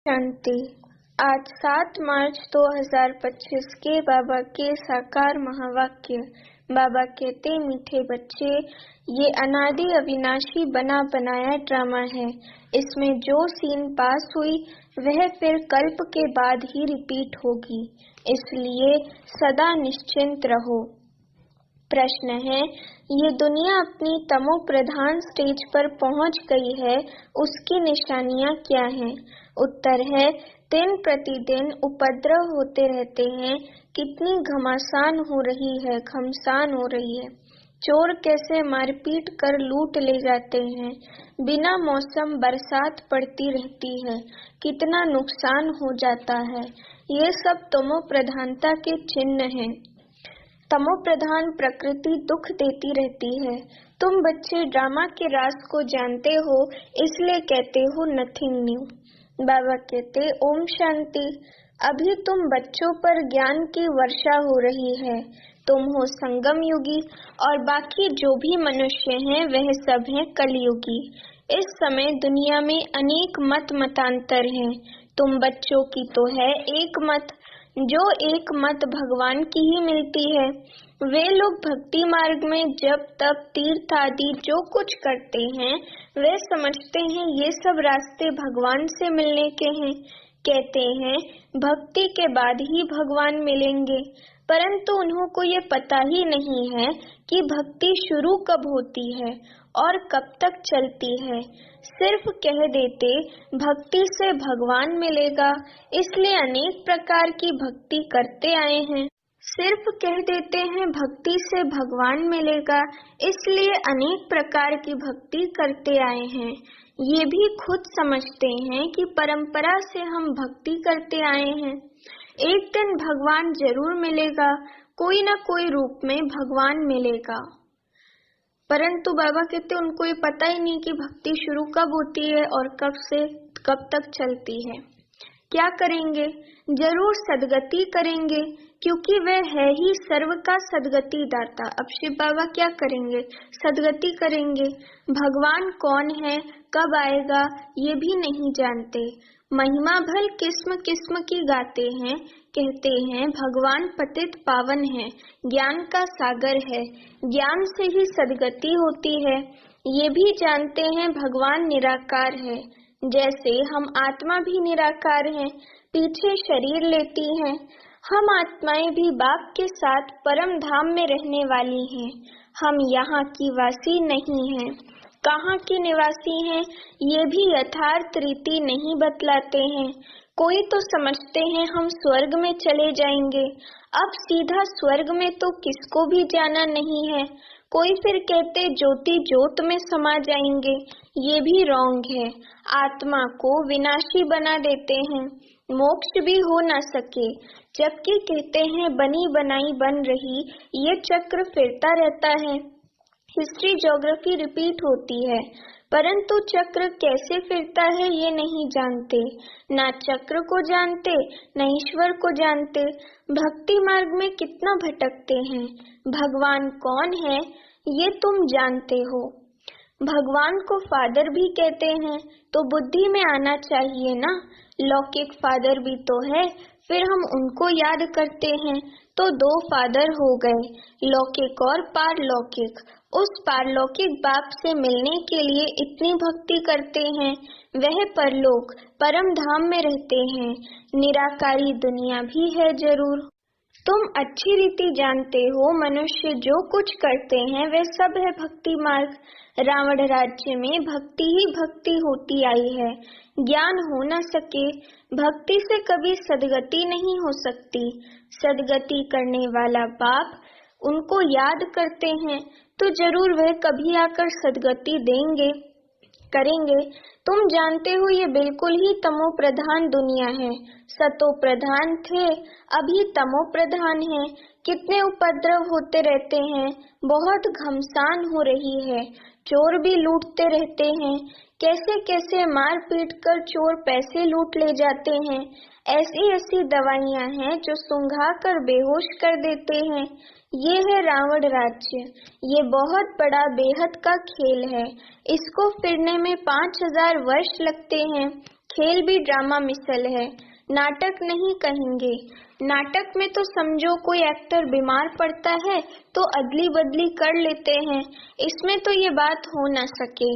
शांति। आज 7 मार्च 2025 के बाबा के साकार महावाक्य। बाबा कहते, मीठे बच्चे, ये अनादि अविनाशी बना बनाया ड्रामा है। इसमें जो सीन पास हुई वह फिर कल्प के बाद ही रिपीट होगी, इसलिए सदा निश्चिंत रहो। प्रश्न है, ये दुनिया अपनी तमो प्रधान स्टेज पर पहुंच गई है, उसकी निशानियां क्या हैं? उत्तर है, दिन प्रतिदिन उपद्रव होते रहते हैं। कितनी घमासान हो रही है, घमसान हो रही है। चोर कैसे मारपीट कर लूट ले जाते हैं। बिना मौसम बरसात पड़ती रहती है, कितना नुकसान हो जाता है। ये सब तमो प्रधानता के चिन्ह हैं। तमो प्रधान प्रकृति दुख देती रहती है। तुम बच्चे ड्रामा के राज को जानते हो, इसलिए कहते हो नथिंग न्यू। बाबा कहते, ओम शांति। अभी तुम बच्चों पर ज्ञान की वर्षा हो रही है। तुम हो संगम युगी और बाकी जो भी मनुष्य हैं वह सब हैं कलयुगी। इस समय दुनिया में अनेक मत मतांतर हैं। तुम बच्चों की तो है एक मत, जो एक मत भगवान की ही मिलती है। वे लोग भक्ति मार्ग में जब तप तीर्थ आदि जो कुछ करते हैं वे समझते हैं ये सब रास्ते भगवान से मिलने के हैं। कहते हैं भक्ति के बाद ही भगवान मिलेंगे, परंतु उन्हों को ये पता ही नहीं है कि भक्ति शुरू कब होती है और कब तक चलती है। सिर्फ कह देते भक्ति से भगवान मिलेगा, इसलिए अनेक प्रकार की भक्ति करते आए हैं। सिर्फ कह देते हैं भक्ति से भगवान मिलेगा, इसलिए अनेक प्रकार की भक्ति करते आए हैं। ये भी खुद समझते हैं कि परंपरा से हम भक्ति करते आए हैं। एक दिन भगवान जरूर मिलेगा, कोई न कोई रूप में भगवान मिलेगा। परंतु बाबा कहते उनको ये पता ही नहीं कि भक्ति शुरू कब होती है और कब से कब तक चलती है। क्या करेंगे? जरूर सदगति करेंगे, क्योंकि वह है ही सर्व का सदगति दाता। अब शिव बाबा क्या करेंगे? सदगति करेंगे। भगवान कौन है, कब आएगा, ये भी नहीं जानते। महिमा भल किस्म किस्म की गाते हैं। कहते हैं भगवान पतित पावन है, ज्ञान का सागर है, ज्ञान से ही सदगति होती है। ये भी जानते हैं भगवान निराकार है, जैसे हम आत्मा भी निराकार हैं, पीछे शरीर लेती हैं। हम आत्माएं भी बाप के साथ परम धाम में रहने वाली हैं। हम यहाँ की वासी नहीं हैं। कहाँ की निवासी हैं ये भी यथार्थ रीति नहीं बतलाते हैं। कोई तो समझते हैं हम स्वर्ग में चले जाएंगे। अब सीधा स्वर्ग में तो किसको भी जाना नहीं है। कोई फिर कहते ज्योति ज्योत में समा जाएंगे, ये भी रॉन्ग है। आत्मा को विनाशी बना देते हैं, मोक्ष भी हो न सके। जबकि कहते हैं बनी बनाई बन रही, ये चक्र फिरता रहता है। हिस्ट्री ज्योग्राफी रिपीट होती है, परंतु चक्र कैसे फिरता है ये नहीं जानते। ना चक्र को जानते, न ईश्वर को जानते। भक्ति मार्ग में कितना भटकते हैं। भगवान कौन है ये तुम जानते हो। भगवान को फादर भी कहते हैं, तो बुद्धि में आना चाहिए ना। लौकिक फादर भी तो है, फिर हम उनको याद करते हैं तो 2 फादर हो गए, लौकिक और पारलौकिक। उस पारलौकिक बाप से मिलने के लिए इतनी भक्ति करते हैं, वह परलोक परम धाम में रहते हैं। निराकारी दुनिया भी है जरूर। तुम अच्छी रीति जानते हो मनुष्य जो कुछ करते हैं वे सब है भक्ति मार्ग। रावण राज्य में भक्ति ही भक्ति होती आई है, ज्ञान हो न सके। भक्ति से कभी सदगति नहीं हो सकती। सदगति करने वाला बाप, उनको याद करते हैं तो जरूर वह कभी आकर सदगति देंगे, करेंगे। तुम जानते हो ये बिल्कुल ही तमो प्रधान दुनिया है। सतो प्रधान थे, अभी तमो प्रधान है। कितने उपद्रव होते रहते हैं, बहुत घमसान हो रही है। चोर भी लूटते रहते हैं। कैसे कैसे मार पीट कर चोर पैसे लूट ले जाते हैं। ऐसी ऐसी दवाइयां हैं जो सुंघा कर बेहोश कर देते हैं। ये है रावण राज्य। ये बहुत बड़ा बेहद का खेल है। इसको फिरने में 5000 वर्ष लगते हैं। खेल भी ड्रामा मिसल है, नाटक नहीं कहेंगे। नाटक में तो समझो कोई एक्टर बीमार पड़ता है तो अदली बदली कर लेते हैं, इसमें तो ये बात हो न सके।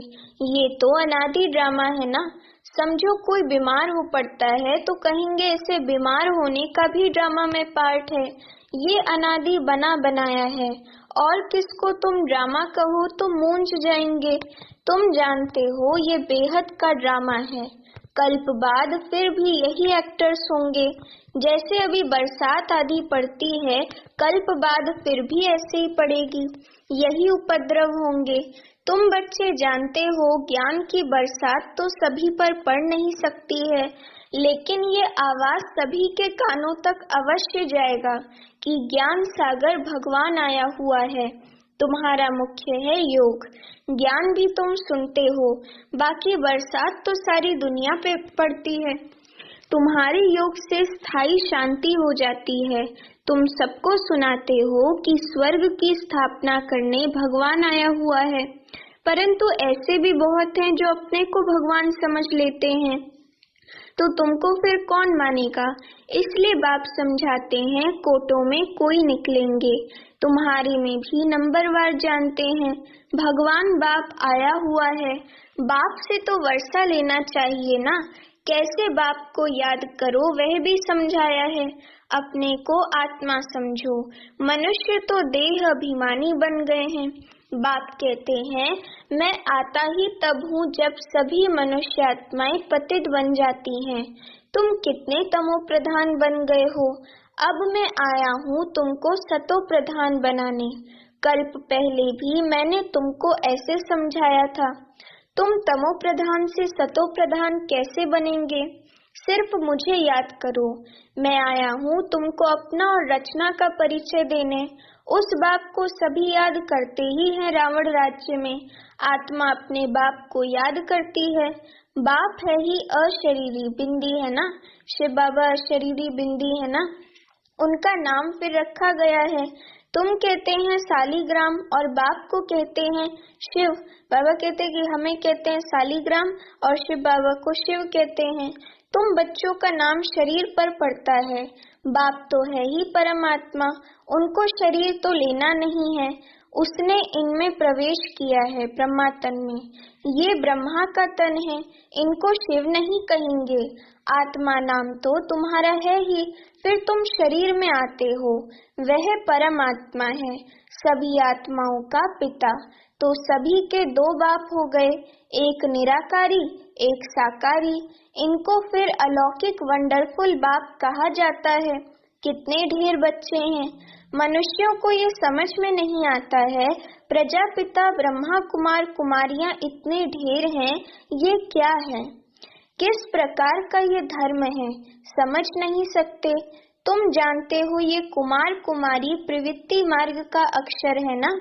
ये तो अनादि ड्रामा है ना। समझो कोई बीमार हो पड़ता है तो कहेंगे इसे बीमार होने का भी ड्रामा में पार्ट है। ये अनादि बना बनाया है, और किसको तुम ड्रामा कहो तो मूंझ जाएंगे। तुम जानते हो ये बेहद का ड्रामा है। कल्प बाद फिर भी यही एक्टर्स होंगे। जैसे अभी बरसात आधी पड़ती है, कल्प बाद फिर भी ऐसे ही पड़ेगी, यही उपद्रव होंगे। तुम बच्चे जानते हो ज्ञान की बरसात तो सभी पर पड़ नहीं सकती है, लेकिन ये आवाज सभी के कानों तक अवश्य जाएगा कि ज्ञान सागर भगवान आया हुआ है। तुम्हारा मुख्य है योग, ज्ञान भी तुम सुनते हो, बाकी बरसात तो सारी दुनिया पे पड़ती है। तुम्हारे योग से स्थायी शांति हो जाती है। तुम सबको सुनाते हो कि स्वर्ग की स्थापना करने भगवान आया हुआ है, परंतु ऐसे भी बहुत हैं जो अपने को भगवान समझ लेते हैं, तो तुमको फिर कौन मानेगा। इसलिए बाप समझाते हैं कोटों में कोई निकलेंगे। तुम्हारे में भी नंबरवार जानते हैं, भगवान बाप आया हुआ है। बाप से तो वर्षा लेना चाहिए ना। कैसे बाप को याद करो वह भी समझाया है। अपने को आत्मा समझो। मनुष्य तो देह अभिमानी बन गए हैं। बाप कहते हैं मैं आता ही तब हूँ जब सभी मनुष्य आत्माएं पतित बन जाती हैं। तुम कितने तमो प्रधान बन गए हो। अब मैं आया हूँ तुमको सतो प्रधान बनाने। कल्प पहले भी मैंने तुमको ऐसे समझाया था। तुम तमो प्रधान से सतो प्रधान कैसे बनेंगे। सिर्फ मुझे याद करो। मैं आया हूँ तुमको अपना और रचना का परिचय देने। उस बाप को सभी याद करते ही हैं। रावण राज्य में आत्मा अपने बाप को याद करती है। बाप है ही अशरीरी बिंदी है ना। शिव बाबा अशरीरी बिंदी है ना, उनका नाम फिर रखा गया है। तुम कहते हैं सालीग्राम और बाप को कहते हैं शिव। बाबा कहते हैं कि हमें कहते हैं सालीग्राम और शिव बाबा को शिव कहते हैं। तुम बच्चों का नाम शरीर पर पड़ता है। बाप तो है ही परमात्मा, उनको शरीर तो लेना नहीं है। उसने इनमें प्रवेश किया है ब्रह्मा तन में। ये ब्रह्मा का तन है, इनको शिव नहीं कहेंगे। आत्मा नाम तो तुम्हारा है ही, फिर तुम शरीर में आते हो। वह परमात्मा है, सभी आत्माओं का पिता। तो सभी के दो बाप हो गए, एक निराकारी एक साकारी। इनको फिर अलौकिक वंडरफुल बाप कहा जाता है। कितने ढेर बच्चे हैं। मनुष्यों को ये समझ में नहीं आता है, प्रजापिता ब्रह्मा कुमार कुमारियां इतने ढेर हैं, ये क्या है, किस प्रकार का ये धर्म है, समझ नहीं सकते। तुम जानते हो ये कुमार कुमारी प्रवृत्ति मार्ग का अक्षर है ना।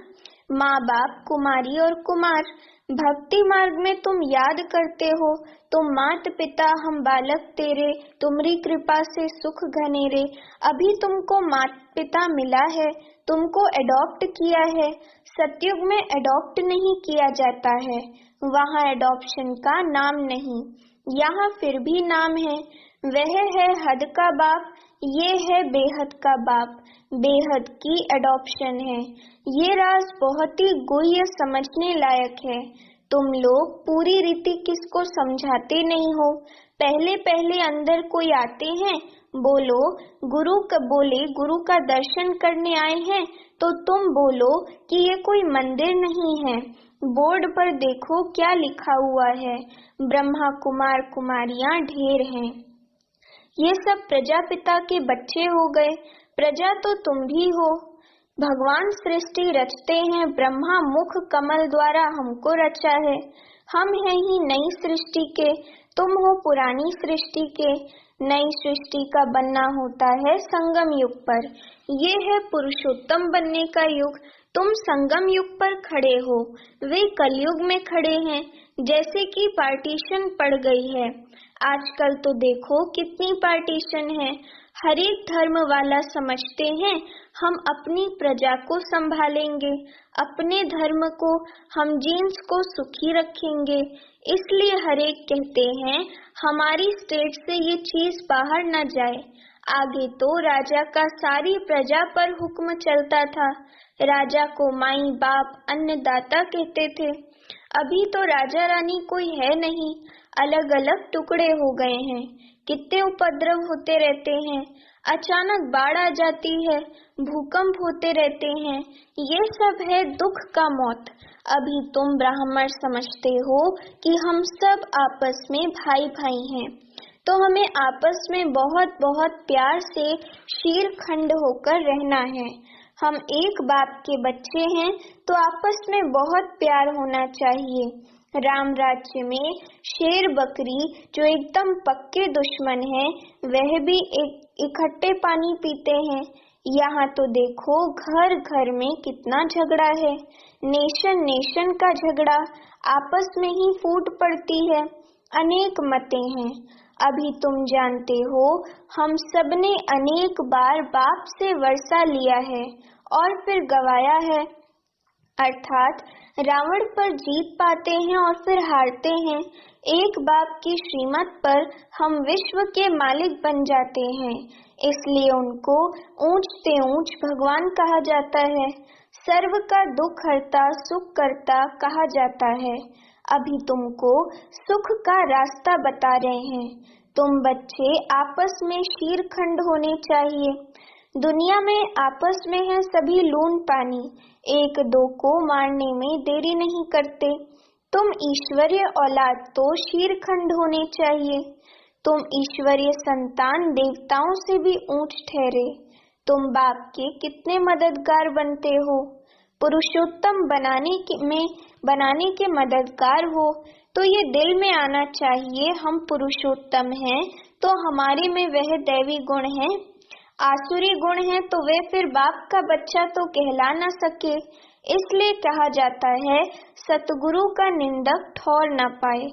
माँ बाप कुमारी और कुमार। भक्ति मार्ग में तुम याद करते हो, तुम मात पिता हम बालक तेरे, तुम्हारी कृपा से सुख घनेरे। अभी तुमको मात पिता मिला है, तुमको एडॉप्ट किया है। सतयुग में एडॉप्ट नहीं किया जाता है, वहाँ एडॉप्शन का नाम नहीं। यहाँ फिर भी नाम है। वह है हद का बाप, ये है बेहद का बाप। बेहद की एडॉप्शन है। ये राज बहुत ही गुह्य समझने लायक है। तुम लोग पूरी रीति किसको समझाते नहीं हो। पहले पहले अंदर कोई आते हैं, बोलो गुरु का दर्शन करने आए हैं, तो तुम बोलो कि ये कोई मंदिर नहीं है। बोर्ड पर देखो क्या लिखा हुआ है, ब्रह्मा कुमार कुमारियां ढेर हैं। ये सब प्रजापिता के बच्चे हो गए। प्रजा तो तुम भी हो। भगवान सृष्टि रचते हैं, ब्रह्मा मुख कमल द्वारा हमको रचा है। हम हैं ही नई सृष्टि के, तुम हो पुरानी सृष्टि के। नई सृष्टि का बनना होता है संगम युग पर। ये है पुरुषोत्तम बनने का युग। तुम संगम युग पर खड़े हो, वे कलयुग में खड़े हैं। जैसे कि पार्टीशन पड़ गई है। आजकल तो देखो कितनी पार्टीशन है। हर एक धर्म वाला समझते हैं हम अपनी प्रजा को संभालेंगे, अपने धर्म को, हम जीन्स को सुखी रखेंगे। इसलिए हरेक कहते हैं हमारी स्टेट से ये चीज बाहर न जाए। आगे तो राजा का सारी प्रजा पर हुक्म चलता था। राजा को माई बाप अन्नदाता कहते थे। अभी तो राजा रानी कोई है नहीं, अलग अलग टुकड़े हो गए हैं। कितने उपद्रव होते रहते हैं, अचानक बाढ़ आ जाती है, भूकंप होते रहते हैं। ये सब है दुख का मौत। अभी तुम ब्राह्मण समझते हो कि हम सब आपस में भाई भाई हैं, तो हमें आपस में बहुत बहुत प्यार से शीरखंड होकर रहना है। हम एक बाप के बच्चे हैं, तो आपस में बहुत प्यार होना चाहिए। राम राज्य में शेर बकरी जो एकदम पक्के दुश्मन हैं, वह भी इकट्ठे पानी पीते हैं। यहाँ तो देखो घर घर में कितना झगड़ा है, नेशन नेशन का झगड़ा, आपस में ही फूट पड़ती है, अनेक मतें हैं। अभी तुम जानते हो हम सबने अनेक बार बाप से वर्षा लिया है और फिर गवाया है, अर्थात रावण पर जीत पाते हैं और फिर हारते हैं। एक बाप की श्रीमत पर हम विश्व के मालिक बन जाते हैं, इसलिए उनको ऊंच से ऊंच भगवान कहा जाता है। सर्व का दुख हरता सुख करता कहा जाता है। अभी तुमको सुख का रास्ता बता रहे हैं। तुम बच्चे आपस में शीरखंड होने चाहिए। दुनिया में आपस में है सभी लून पानी, एक दो को मारने में देरी नहीं करते। तुम ईश्वरीय औलाद तो शीरखंड होने चाहिए। तुम ईश्वरीय संतान देवताओं से भी ऊंच ठहरे। तुम बाप के कितने मददगार बनते हो। पुरुषोत्तम बनाने के मददगार हो, तो ये दिल में आना चाहिए हम पुरुषोत्तम हैं, तो हमारे में वह दैवी गुण है। आसुरी गुण है तो वे फिर बाप का बच्चा तो कहला न सके। इसलिए कहा जाता है सतगुरु का निंदक ठौर न पाए।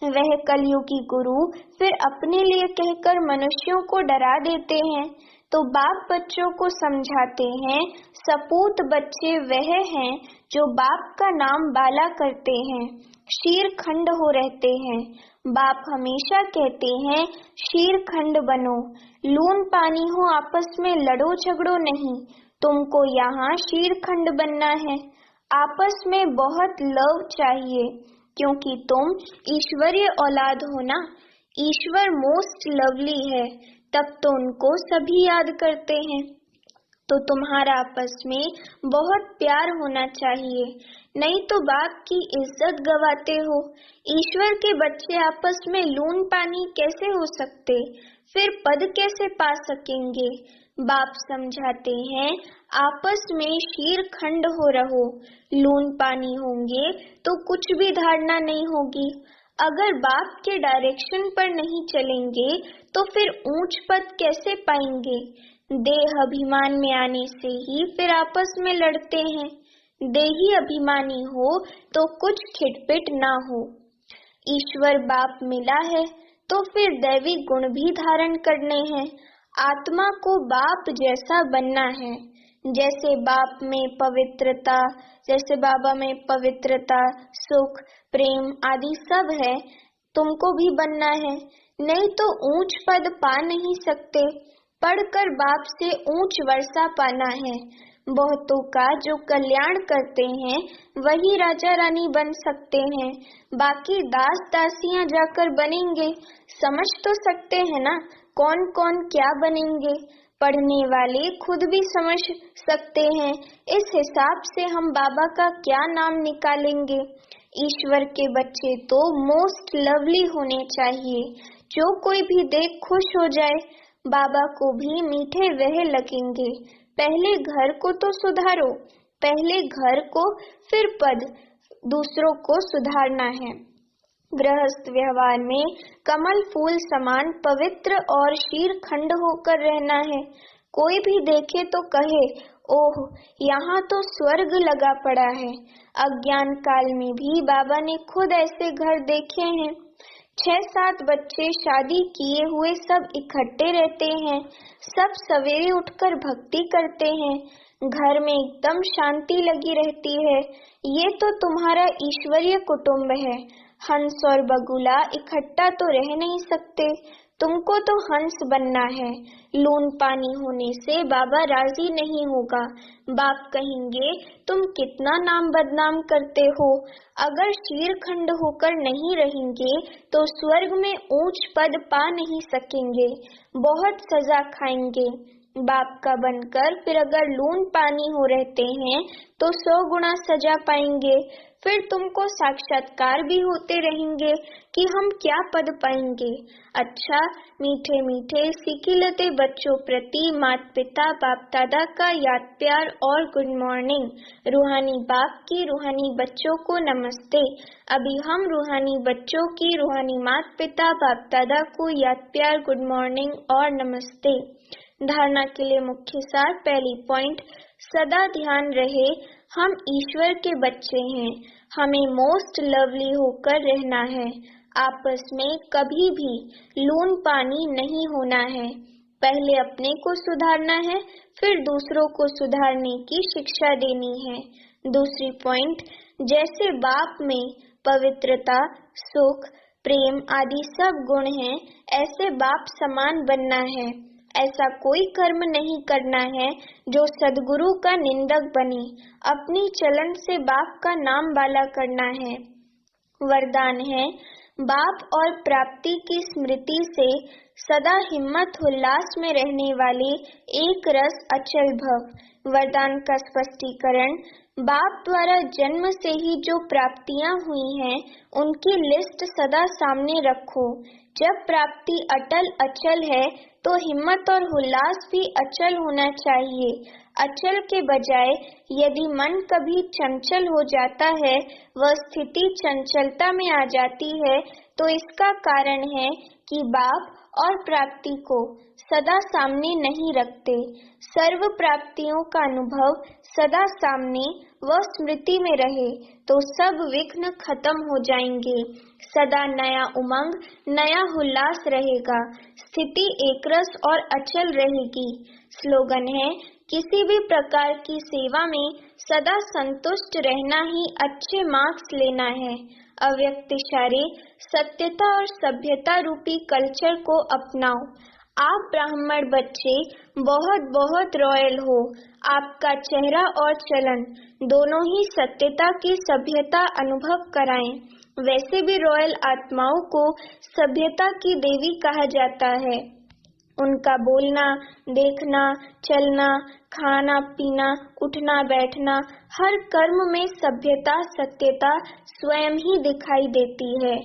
वह कलयुगी गुरु फिर अपने लिए कहकर मनुष्यों को डरा देते हैं, तो बाप बच्चों को समझाते हैं सपूत बच्चे वह हैं जो बाप का नाम बाला करते हैं, शीरखंड हो रहते हैं। बाप हमेशा कहते हैं शीरखंड बनो, लून पानी हो आपस में लड़ो झगड़ो नहीं। तुमको यहाँ शीरखंड बनना है। आपस में बहुत लव चाहिए, क्योंकि तुम ईश्वरीय औलाद हो ना। ईश्वर मोस्ट लवली है, तब तो उनको सभी याद करते हैं। तो तुम्हारा आपस में बहुत प्यार होना चाहिए, नहीं तो बाप की इज्जत गवाते हो। ईश्वर के बच्चे आपस में लून पानी कैसे हो सकते, फिर पद कैसे पा सकेंगे। बाप समझाते हैं आपस में शीरखंड हो रहो। लून पानी होंगे तो कुछ भी धारणा नहीं होगी। अगर बाप के डायरेक्शन पर नहीं चलेंगे तो फिर ऊंच पद कैसे पाएंगे। देह अभिमान में आने से ही फिर आपस में लड़ते हैं। देही अभिमानी हो तो कुछ खिटपिट ना हो। ईश्वर बाप मिला है तो फिर दैवी गुण भी धारण करने हैं। आत्मा को बाप जैसा बनना है। जैसे बाप में पवित्रता, जैसे बाबा में पवित्रता, सुख, प्रेम आदि सब है, तुमको भी बनना है। नहीं तो ऊंच पद पा नहीं सकते। पढ़कर बाप से ऊंच वर्षा पाना है। बहुतों का जो कल्याण करते हैं वही राजा रानी बन सकते हैं, बाकी दास दासियां जाकर बनेंगे। समझ तो सकते हैं ना कौन कौन क्या बनेंगे। पढ़ने वाले खुद भी समझ सकते हैं। इस हिसाब से हम बाबा का क्या नाम निकालेंगे। ईश्वर के बच्चे तो मोस्ट लवली होने चाहिए। जो कोई भी देख खुश हो जाए। बाबा को भी मीठे वह लगेंगे। पहले घर को तो सुधारो, पहले घर को फिर पद, दूसरों को सुधारना है। गृहस्थ व्यवहार में कमल फूल समान पवित्र और शीरखंड होकर रहना है। कोई भी देखे तो कहे ओह यहाँ तो स्वर्ग लगा पड़ा है। अज्ञान काल में भी बाबा ने खुद ऐसे घर देखे हैं। 6-7 बच्चे शादी किए हुए सब इकट्ठे रहते हैं, सब सवेरे उठकर भक्ति करते हैं, घर में एकदम शांति लगी रहती है। ये तो तुम्हारा ईश्वरीय कुटुंब है। हंस और बगुला इकट्ठा तो रह नहीं सकते, तुमको तो हंस बनना है। लून पानी होने से बाबा राजी नहीं होगा। बाप कहेंगे तुम कितना नाम बदनाम करते हो, अगर शीरखंड होकर नहीं रहेंगे तो स्वर्ग में ऊंच पद पा नहीं सकेंगे, बहुत सजा खाएंगे। बाप का बनकर फिर अगर लून पानी हो रहते हैं तो 100 गुना सजा पाएंगे। फिर तुमको साक्षात्कार भी होते रहेंगे कि हम क्या पद पाएंगे। अच्छा, मीठे मीठे सिकिलते बच्चों प्रति माता पिता बाप दादा का याद प्यार और गुड मॉर्निंग। रूहानी बाप की रूहानी बच्चों को नमस्ते। अभी हम रूहानी बच्चों की रूहानी माता पिता बाप दादा को याद प्यार गुड मॉर्निंग और नमस्ते। धारणा के लिए मुख्य सार। पहली पॉइंट, सदा ध्यान रहे हम ईश्वर के बच्चे हैं, हमें मोस्ट लवली होकर रहना है। आपस में कभी भी लून पानी नहीं होना है। पहले अपने को सुधारना है, फिर दूसरों को सुधारने की शिक्षा देनी है। दूसरी पॉइंट, जैसे बाप में पवित्रता, सुख, प्रेम आदि सब गुण हैं, ऐसे बाप समान बनना है। ऐसा कोई कर्म नहीं करना है जो सद्गुरु का निंदक बने। अपनी चलन से बाप का नाम बाला करना है। वरदान है, बाप और प्राप्ति की स्मृति से सदा हिम्मत उल्लास में रहने वाले एक रस अचल भव। वरदान का स्पष्टीकरण, बाप द्वारा जन्म से ही जो प्राप्तियां हुई हैं उनकी लिस्ट सदा सामने रखो। जब प्राप्ति अटल अचल है तो हिम्मत और उल्लास भी अचल होना चाहिए। अचल के बजाय यदि मन कभी चंचल हो जाता है, वह स्थिति चंचलता में आ जाती है, तो इसका कारण है कि बाप और प्राप्ति को सदा सामने नहीं रखते। सर्व प्राप्तियों का अनुभव सदा सामने व स्मृति में रहे तो सब विघ्न खत्म हो जाएंगे। सदा नया उमंग, नया उल्लास रहेगा। स्थिति एकरस और अचल रहेगी। स्लोगन है, किसी भी प्रकार की सेवा में सदा संतुष्ट रहना ही अच्छे मार्क्स लेना है। अव्यक्त इशारे, सत्यता और सभ्यता रूपी कल्चर को अपनाओ। आप ब्राह्मण बच्चे बहुत बहुत रॉयल हो। आपका चेहरा और चलन दोनों ही सत्यता की सभ्यता अनुभव कराएं। वैसे भी रॉयल आत्माओं को सभ्यता की देवी कहा जाता है। उनका बोलना, देखना, चलना, खाना पीना, उठना बैठना, हर कर्म में सभ्यता सत्यता स्वयं ही दिखाई देती है।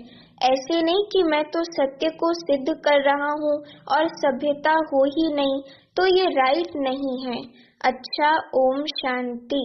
ऐसे नहीं कि मैं तो सत्य को सिद्ध कर रहा हूँ और सभ्यता हो ही नहीं, तो ये राइट नहीं है। अच्छा, ओम शांति।